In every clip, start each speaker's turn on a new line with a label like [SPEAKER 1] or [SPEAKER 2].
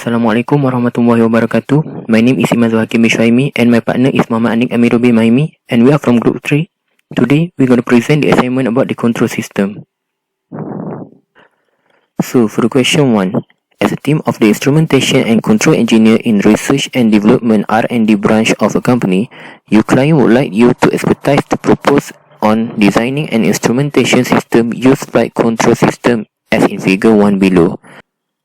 [SPEAKER 1] Assalamualaikum warahmatullahi wabarakatuh. My name is Imazul Hakim Bishwaimi and my partner is Muhammad Anik Amirubi Maimi, and we are from Group 3. Today, we're going to present the assignment about the control system. So, for the question 1, as a team of the instrumentation and control engineer in research and development R&D branch of a company, your client would like you to expertise to propose on designing an instrumentation system use flight control system as in figure 1 below.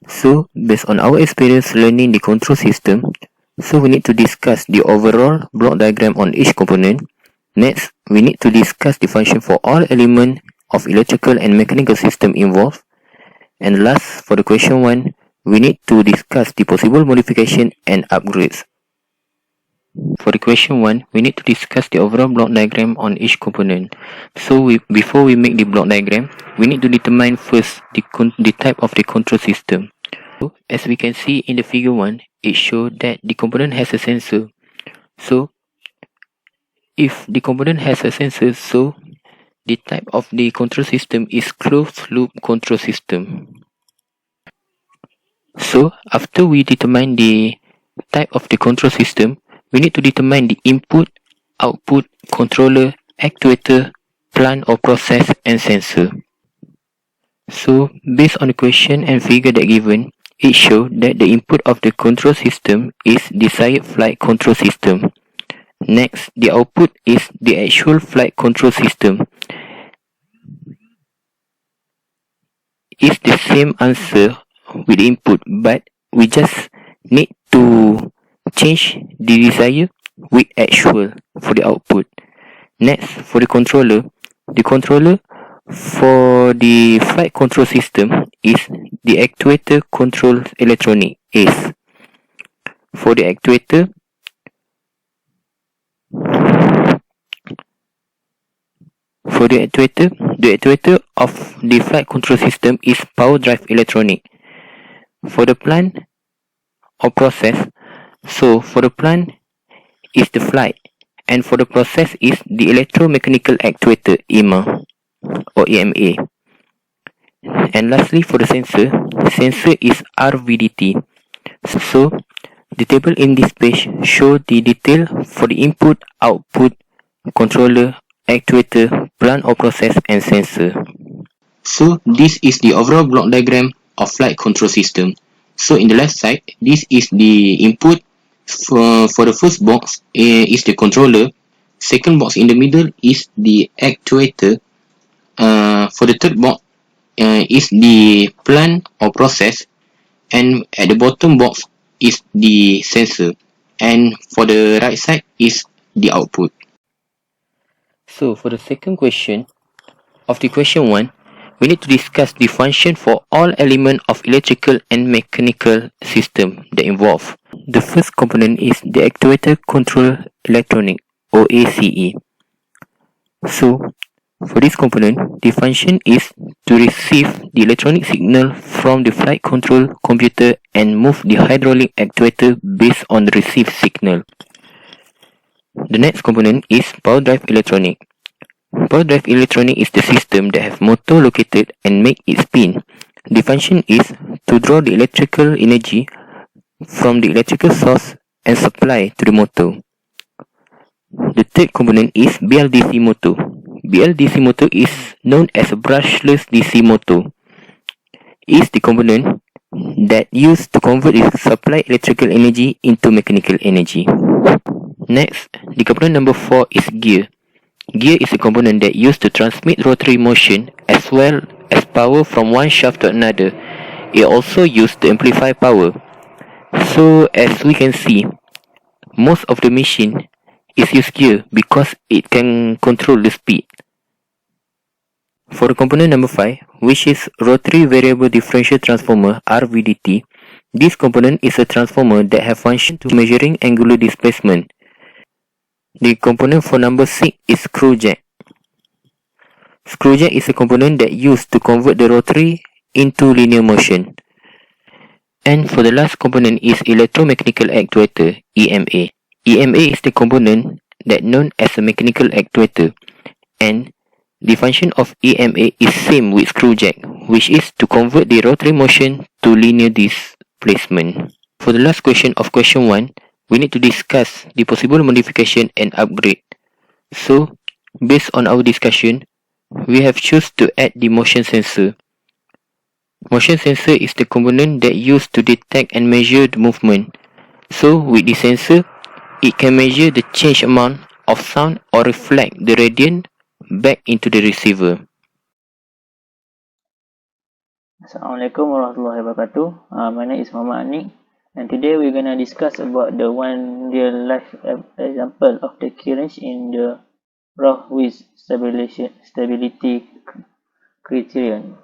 [SPEAKER 1] So, based on our experience learning the control system, so we need to discuss the overall block diagram on each component. Next, we need to discuss the function for all elements of electrical and mechanical system involved. And last, for the question 1, we need to discuss the possible modification and upgrades. For the question 1, we need to discuss the overall block diagram on each component. So, before we make the block diagram, we need to determine first the type of the control system. So, as we can see in the figure 1, it shows that the component has a sensor. So, if the component has a sensor, so the type of the control system is closed loop control system. So, after we determine the type of the control system, we need to determine the input, output, controller, actuator, plant or process, and sensor. So, based on the question and figure that given, it shows that the input of the control system is desired flight control system. Next, the output is the actual flight control system. It's the same answer with the input, but we just need to change the desired with actual for the output. Next, for the controller for the flight control system is the actuator control electronic ACE. For the actuator, the actuator of the flight control system is power drive electronic. For the plant or process, so for the plant is the flight, and for the process is the electromechanical actuator EMA or EMA. And lastly, for the sensor is RVDT. So the table in this page show the detail for the input, output, controller, actuator, plant or process, and sensor. So this is the overall block diagram of flight control system. So in the left side, this is the input. For the first box is the controller. Second box in the middle is the actuator. For the third box is the plant or process, and at the bottom box is the sensor, and for the right side is the output. So for the second question of the question 1, we need to discuss the function for all elements of electrical and mechanical system that involve. The first component is the actuator control electronic or ACE. So for this component, the function is to receive the electronic signal from the flight control computer and move the hydraulic actuator based on the received signal. The next component is power drive electronic. Power drive electronic is the system that has motor located and make it spin. The function is to draw the electrical energy from the electrical source and supply to the motor. The third component is BLDC motor. BLDC motor is known as a brushless DC motor. It is the component that used to convert the supply electrical energy into mechanical energy. Next, the component number 4 is gear. Gear is a component that used to transmit rotary motion as well as power from one shaft to another. It also used to amplify power. So as we can see, most of the machine is use gear because it can control the speed. For the component number 5, which is rotary variable differential transformer RVDT, this component is a transformer that have function to measuring angular displacement. The component for number 6 is screw jack. Screw jack is a component that used to convert the rotary into linear motion. And for the last component is electromechanical actuator, EMA. EMA is the component that known as a mechanical actuator, and the function of EMA is same with screw jack, which is to convert the rotary motion to linear displacement. for the last question of question 1, we need to discuss the possible modification and upgrade. So, based on our discussion, we have choose to add the motion sensor. Motion sensor is the component that used to detect and measure the movement. So, with the sensor, it can measure the change amount of sound or reflect the radiant back into the receiver.
[SPEAKER 2] Assalamualaikum warahmatullahi wabarakatuh. My name is Muhammad Anik, and today we're gonna discuss about the one real life example of the key range in the Roth with stability criterion.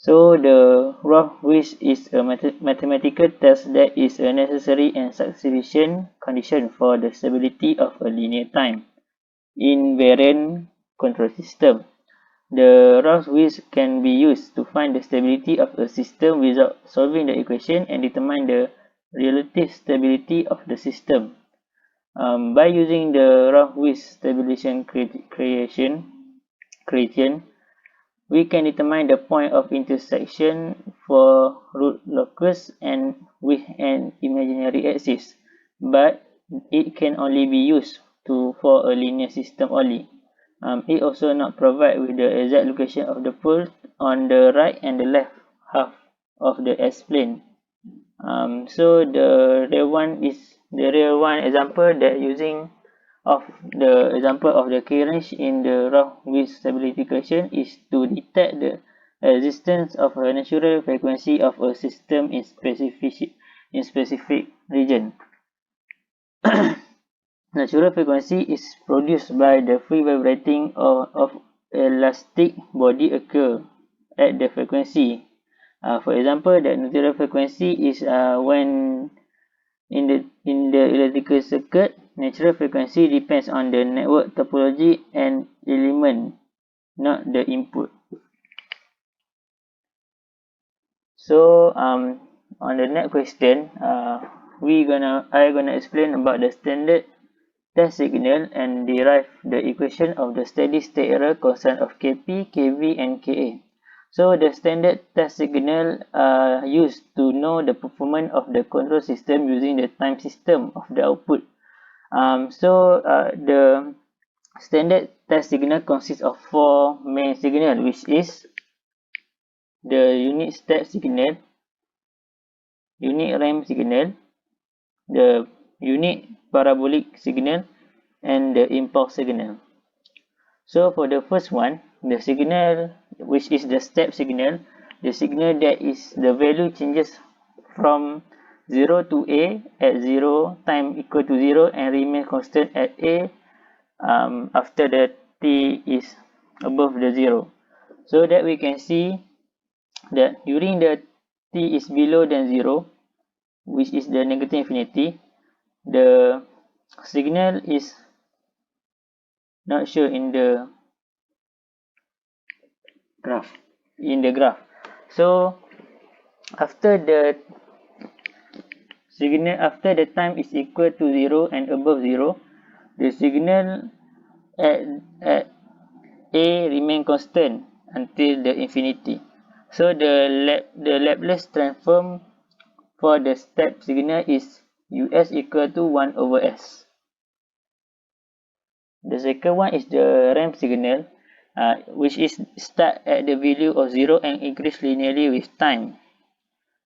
[SPEAKER 2] So the Roth with is a mathematical test that is a necessary and sufficient condition for the stability of a linear time invariant control system. The Roth-Weiss can be used to find the stability of a system without solving the equation and determine the relative stability of the system. By using the Roth-Weiss stabilization criterion, we can determine the point of intersection for root locus and with an imaginary axis, but it can only be used for a linear system only. It also not provide with the exact location of the pole on the right and the left half of the S-plane. So the real one example that using of the example of the key range in the Roth-Weiss stability equation is to detect the existence of a natural frequency of a system in specific region. Natural frequency is produced by the free vibrating of elastic body occur at the frequency. For example, the natural frequency is when in the electrical circuit, natural frequency depends on the network topology and element, not the input. So on the next question, I gonna explain about the standard test signal and derive the equation of the steady state error constant of Kp, Kv and Ka. So the standard test signal are used to know the performance of the control system using the time system of the output. The standard test signal consists of 4 main signal, which is the unit step signal, unit ramp signal, the unit parabolic signal, and the impulse signal. So for the first one, the signal which is the step signal, the signal that is the value changes from 0 to A at 0 time equal to 0 and remain constant at A after the T is above the 0. So that we can see that during the T is below than 0, which is the negative infinity, the signal is not shown in the graph. So after the time is equal to 0 and above 0, the signal at A remain constant until the infinity. So the Laplace transform for the step signal is Us equal to 1 over S. The second one is the ramp signal, which is start at the value of 0 and increase linearly with time.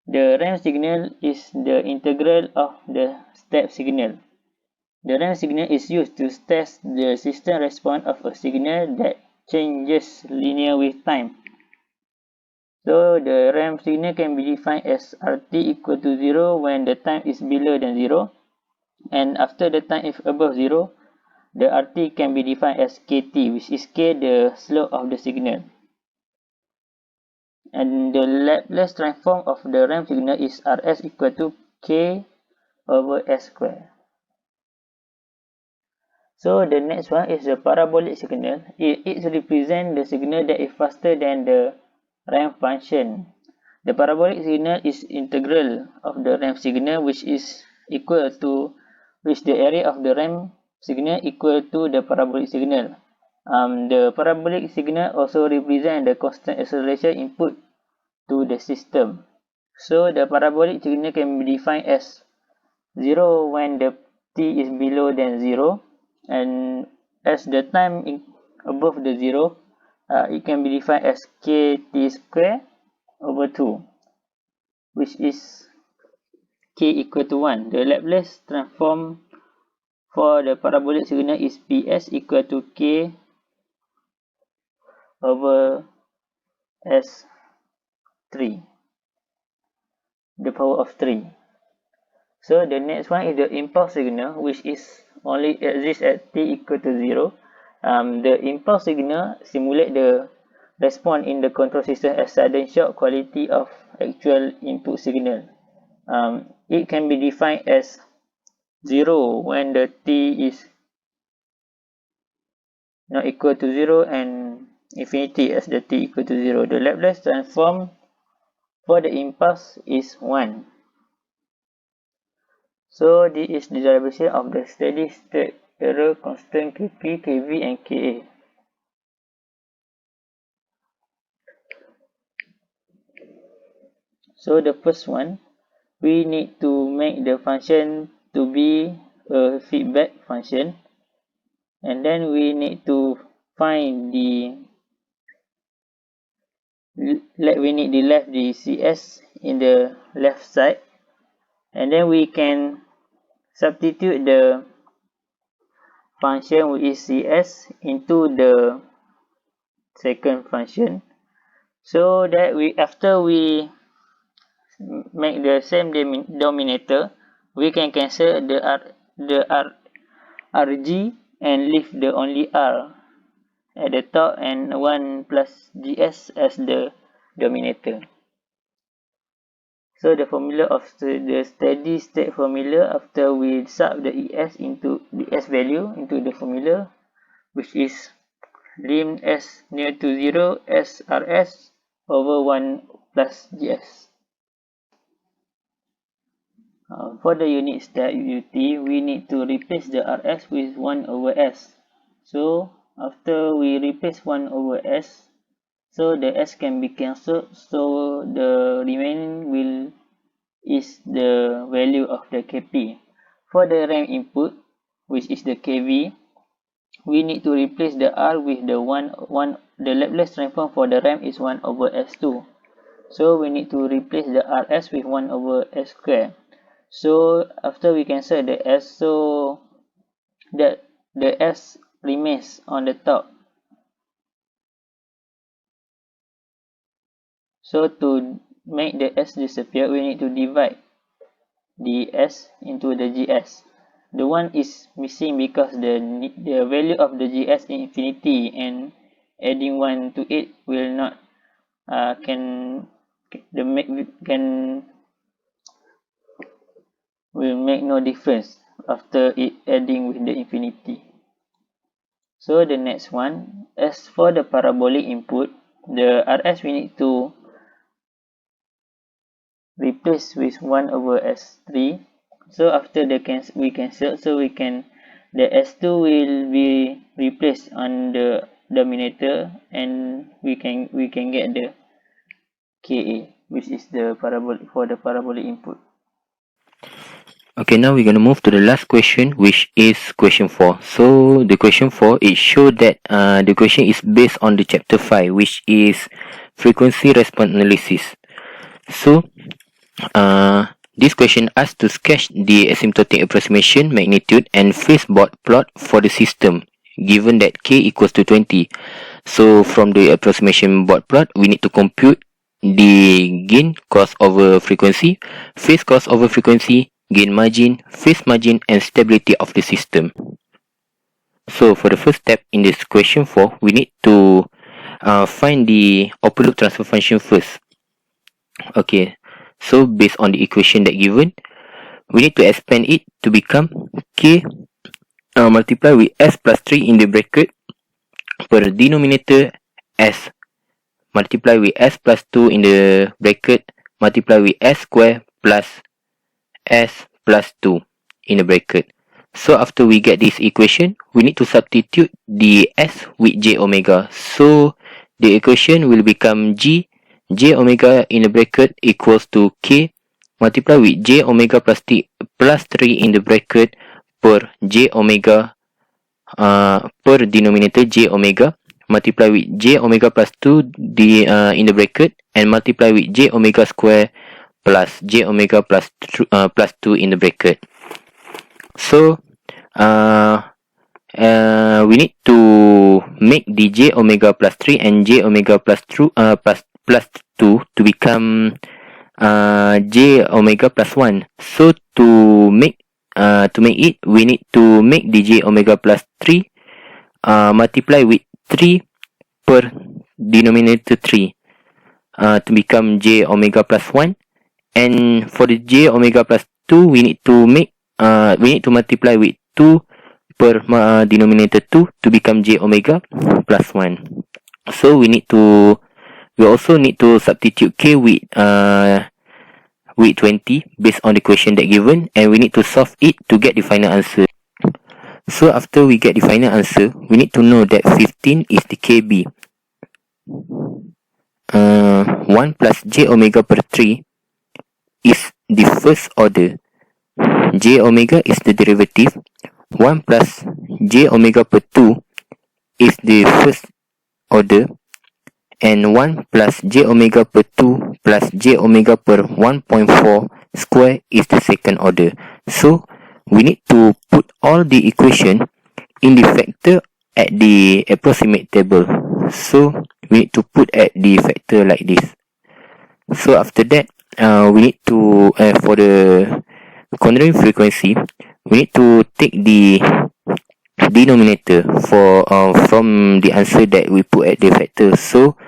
[SPEAKER 2] The ramp signal is the integral of the step signal. The ramp signal is used to test the system response of a signal that changes linear with time. So the ramp signal can be defined as Rt equal to 0 when the time is below than 0, and after the time is above 0, the Rt can be defined as Kt, which is K, the slope of the signal. And the Laplace transform of the ramp signal is Rs equal to K over S square. So the next one is the parabolic signal. It represents the signal that is faster than the ramp function. The parabolic signal is integral of the ramp signal, which is equal to the area of the ramp signal equal to the parabolic signal. The parabolic signal also represents the constant acceleration input to the system. So the parabolic signal can be defined as 0 when the t is below than 0, and as the time above the 0, it can be defined as kt square over 2, which is k equal to 1. The Laplace transform for the parabolic signal is ps equal to k over s3, the power of 3. So the next one is the impulse signal, which is only exists at t equal to 0. The impulse signal simulate the response in the control system as sudden shock quality of actual input signal. It can be defined as 0 when the t is not equal to 0 and infinity as the t equal to 0. The Laplace transform for the impulse is 1. So this is the derivation of the steady state error constant Kp, Kv and Ka. So the first one, we need to make the function to be a feedback function, and then we need to find the left the Cs in the left side, and then we can substitute the function which is Cs into the second function, so that after we make the same denominator, we can cancel the Rg and leave the only R at the top and 1 plus Gs as the denominator. So the formula of the steady state formula, after we sub the Es into the S value into the formula, which is lim S near to 0 SRS over 1 plus Gs. For the unit step ut, we need to replace the Rs with 1 over S. So after we replace 1 over S, so the S can be cancelled, so the remaining is the value of the Kp. For the ramp input, which is the Kv, we need to replace the R with the the Laplace transform for the ramp is 1 over S2. So we need to replace the Rs with 1 over S square. So after we cancel the S, so that the S remains on the top. So to make the S disappear, we need to divide the S into the GS. The one is missing because the value of the GS is infinity, and adding 1 to it will not will make no difference after it adding with the infinity. So the next one, as for the parabolic input, the Rs we need to replace with 1 over S3. So after we cancel, so the S2 will be replaced on the denominator, and we can get the Ka, which is the parabolic input.
[SPEAKER 1] Okay, now we're going to move to the last question, which is question 4. So the question 4, it shows that the question is based on the chapter 5, which is frequency response analysis. So this question asks to sketch the asymptotic approximation magnitude and phase plot for the system given that k equals to 20. So from the approximation board plot, we need to compute the gain cost over frequency, phase cost over frequency, gain margin, phase margin, and stability of the system. So for the first step in this question 4, we need to find the open loop transfer function first. Okay, so based on the equation that given, we need to expand it to become k multiplied with s plus 3 in the bracket per denominator s multiplied with s plus 2 in the bracket multiplied with s square plus s plus 2 in the bracket. So after we get this equation, we need to substitute the s with j omega. So the equation will become g j omega in the bracket equals to k multiply with j omega plus 3 in the bracket per j omega per denominator j omega multiply with j omega plus 2 in the bracket and multiply with j omega square plus j omega plus 2 in the bracket. So we need to make the j omega plus 3 and j omega plus 2 to become j omega plus 1. So to make it, we need to make the j omega plus 3 multiply with 3 per denominator 3 to become j omega plus 1. And for the j omega plus 2, we need to multiply with 2 per denominator 2 to become j omega plus 1. So we also need to substitute k with 20 based on the question that given, and we need to solve it to get the final answer. So after we get the final answer, we need to know that 15 is the KB. 1 plus j omega per 3 is the first order. J omega is the derivative. 1 plus j omega per 2 is the first order. And 1 plus j omega per 2 plus j omega per 1.4 square is the second order. So we need to put all the equation in the factor at the approximate table. So we need to put at the factor like this. So after that, we need to for the cornering frequency, we need to take the denominator for from the answer that we put at the factor. So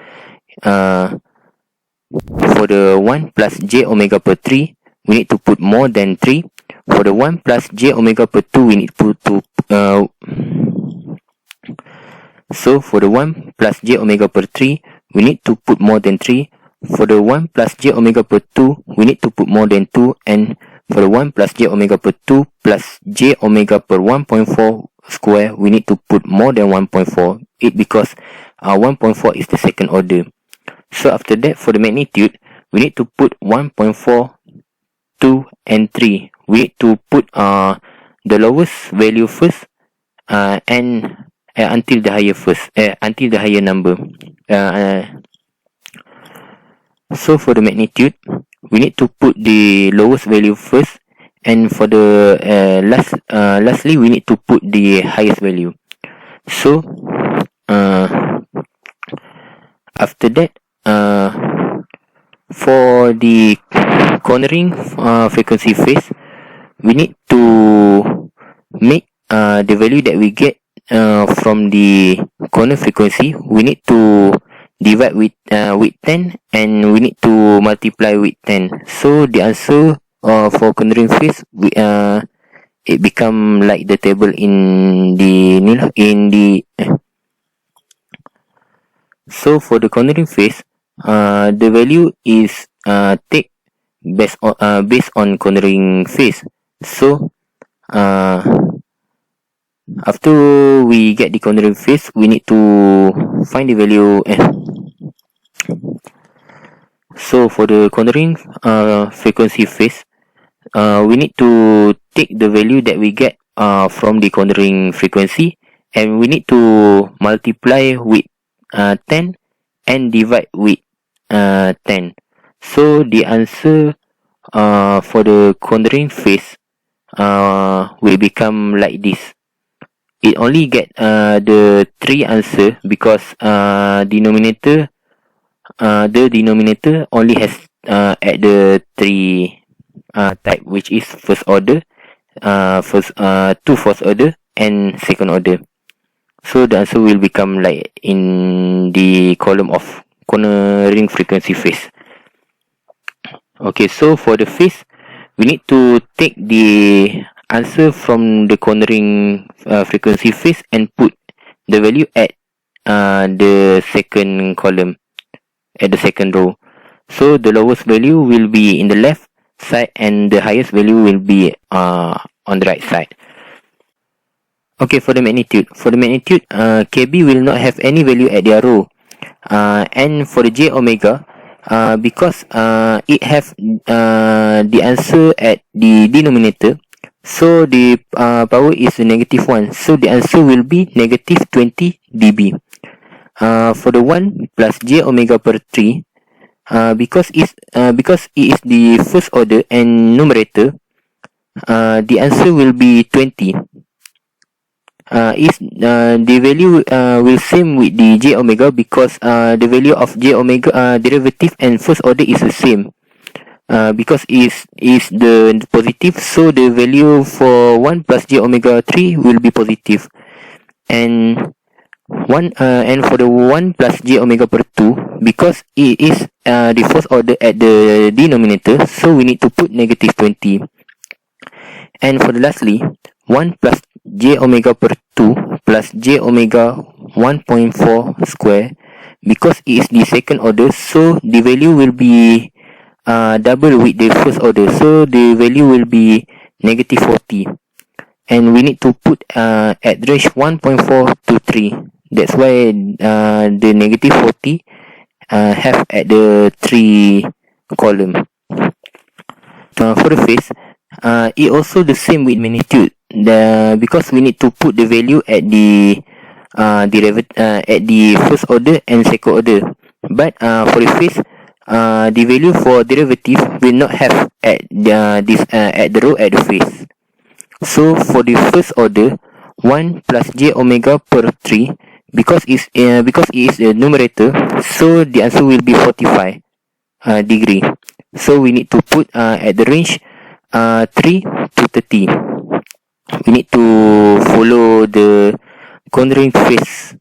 [SPEAKER 1] for the 1 plus j omega per 3, we need to put more than 3. For the 1 plus j omega per 2, we need to so for the 1 plus j omega per 3, we need to put more than 3. For the 1 plus j omega per 2, we need to put more than 2. And for the 1 plus j omega per 2 plus j omega per 1.4 square, we need to put more than 1.4. Because 1.4 is the second order. So after that, for the magnitude, we need to put 1.4, 2 and 3. We need to put the lowest value first and until the higher number. So for the magnitude, we need to put the lowest value first, and for the lastly, we need to put the highest value. So after that, for the cornering frequency phase, we need to make the value that we get from the corner frequency, we need to divide with 10, and we need to multiply with 10. So the answer for cornering phase, it become like the table in the so for the cornering phase, the value is take based on cornering phase. So after we get the cornering phase, we need to find the value. So for the cornering frequency phase, we need to take the value that we get from the cornering frequency, and we need to multiply with 10 and divide with 10. So the answer for the cornering phase will become like this. It only get the 3 answer because the denominator only has at the 3 type, which is first order, two first order and second order. So the answer will become like in the column of cornering frequency phase. Okay, so for the phase, we need to take the answer from the cornering frequency phase and put the value at the second column, at the second row. So the lowest value will be in the left side and the highest value will be on the right side. Okay, for the magnitude, KB will not have any value at their row. And for the j omega, because it have the answer at the denominator, so the power is a negative 1, so the answer will be negative 20 dB. For the 1 plus j omega per 3, because it is the first order and numerator, the answer will be 20. The value will same with the j omega, because the value of j omega derivative and first order is the same, because is the positive, so the value for 1 plus j omega 3 will be positive. And for the 1 plus j omega per 2, because it is the first order at the denominator, so we need to put negative 20. And for the lastly, 1 plus j omega per 2 plus j omega 1.4 square, because it is the second order, so the value will be double with the first order, so the value will be negative 40. And we need to put at range 1.4 to 3. That's why the negative 40 have at the 3 column. For the phase, it also the same with magnitude, because we need to put the value at the at the first order and second order. But for the phase, the value for derivative will not have at at the row at the phase. So for the first order, 1 plus j omega per 3, because it is a numerator, so the answer will be 45 degree. So we need to put at the range 3 to 30. We need to follow the cornering phase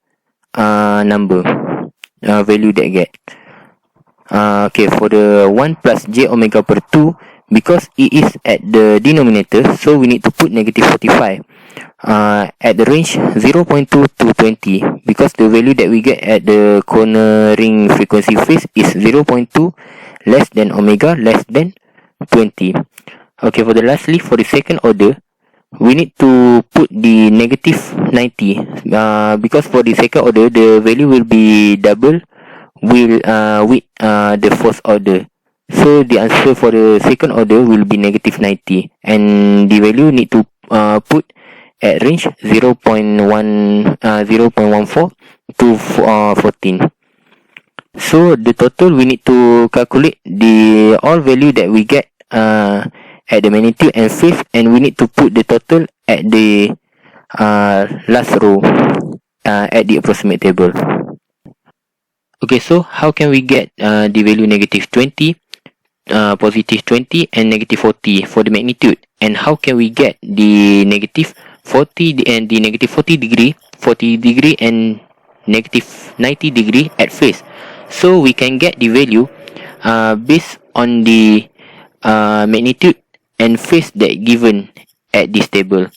[SPEAKER 1] number value that get. Okay, for the 1 plus j omega per 2, because it is at the denominator, so we need to put negative 45 at the range 0.2 to 20, because the value that we get at the cornering frequency phase is 0.2 less than omega less than 20. Okay, for the lastly, for the second order, we need to put the negative 90, because for the second order, the value will be double with the first order. So the answer for the second order will be negative 90, and the value need to put at range 0.14 to 14. So the total, we need to calculate the all value that we get at the magnitude and phase, and we need to put the total at the last row at the approximate table. Okay, so how can we get the value negative 20, positive 20 and negative 40 for the magnitude? And how can we get the negative 40 and the negative 40 degree and negative 90 degree at phase? So we can get the value based on the magnitude and phase that given at this table.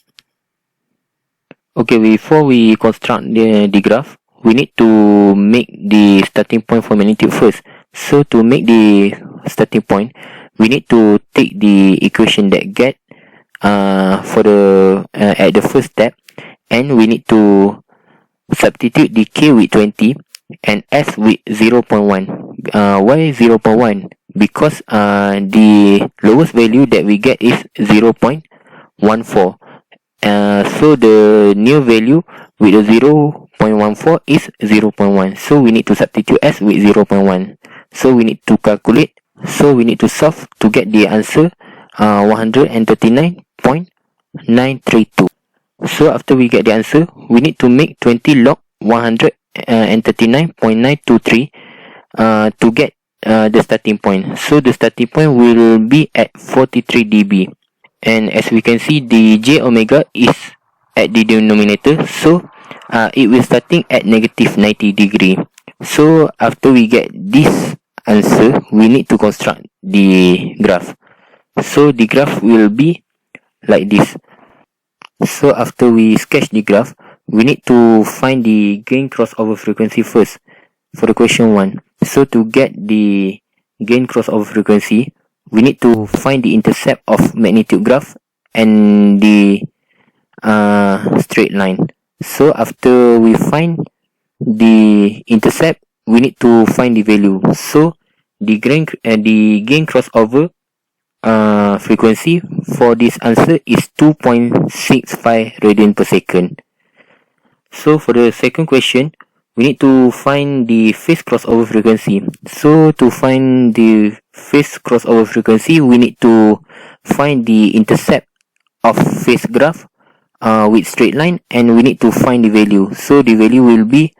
[SPEAKER 1] Okay, before we construct the graph, we need to make the starting point for magnitude first. So to make the starting point, we need to take the equation that get for the at the first step, and we need to substitute the k with 20 and s with 0.1. Why 0.1? Because the lowest value that we get is 0.14. So the new value with the 0.14 is 0.1. So we need to substitute s with 0.1. So we need to calculate. So we need to solve to get the answer 139.932. So after we get the answer, we need to make 20 log 139.923 to get the starting point. So the starting point will be at 43 dB. And as we can see, the j omega is at the denominator, so it will starting at negative 90 degree. So after we get this answer, we need to construct the graph. So the graph will be like this. So after we sketch the graph, we need to find the gain crossover frequency first for the question 1. So to get the gain crossover frequency, we need to find the intercept of magnitude graph and the straight line. So after we find the intercept, we need to find the value. So the gain crossover frequency for this answer is 2.65 radian per second. So for the second question, we need to find the phase crossover frequency. So to find the phase crossover frequency, we need to find the intercept of phase graph with straight line, and we need to find the value. So the value will be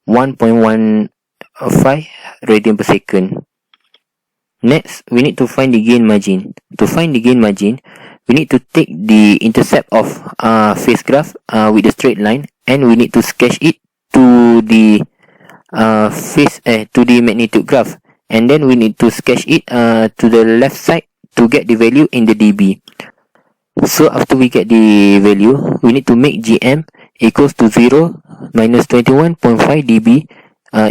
[SPEAKER 1] 1.15 radian per second. Next, we need to find the gain margin. To find the gain margin, we need to take the intercept of phase graph with the straight line, and we need to sketch it to the to the magnitude graph, and then we need to sketch it to the left side to get the value in the dB. So after we get the value, we need to make GM equals to 0 minus 21.5 dB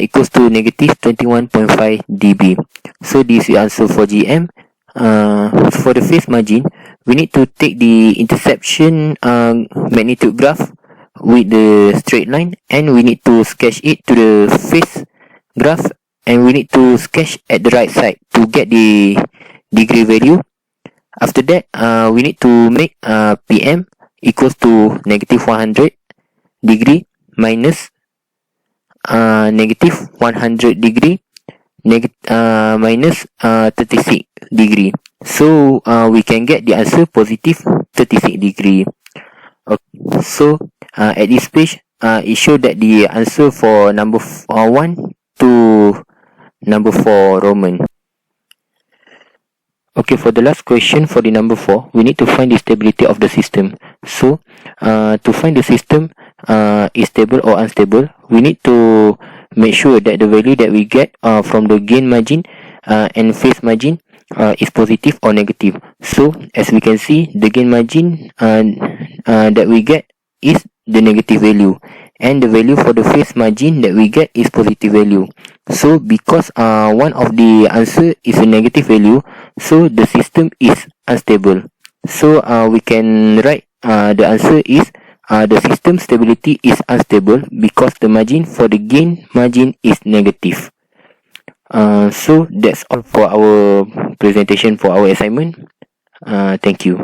[SPEAKER 1] equals to negative 21.5 dB. So this is the answer for GM. For the phase margin, we need to take the interception magnitude graph with the straight line, and we need to sketch it to the phase graph, and we need to sketch at the right side to get the degree value. After that, we need to make PM equals to negative 100 degree minus negative 100 degree minus 36 degree. So we can get the answer positive 36 degree. Okay. So at this page, it shows that the answer for number 1 to number 4 Roman. Okay, for the last question, for the number 4, we need to find the stability of the system. So to find the system is stable or unstable, we need to make sure that the value that we get from the gain margin and phase margin is positive or negative. So as we can see, the gain margin that we get is the negative value, and the value for the phase margin that we get is positive value. So because one of the answer is a negative value, so the system is unstable. So we can write the answer is the system stability is unstable because the margin for the gain margin is negative. So that's all for our presentation for our assignment. Thank you.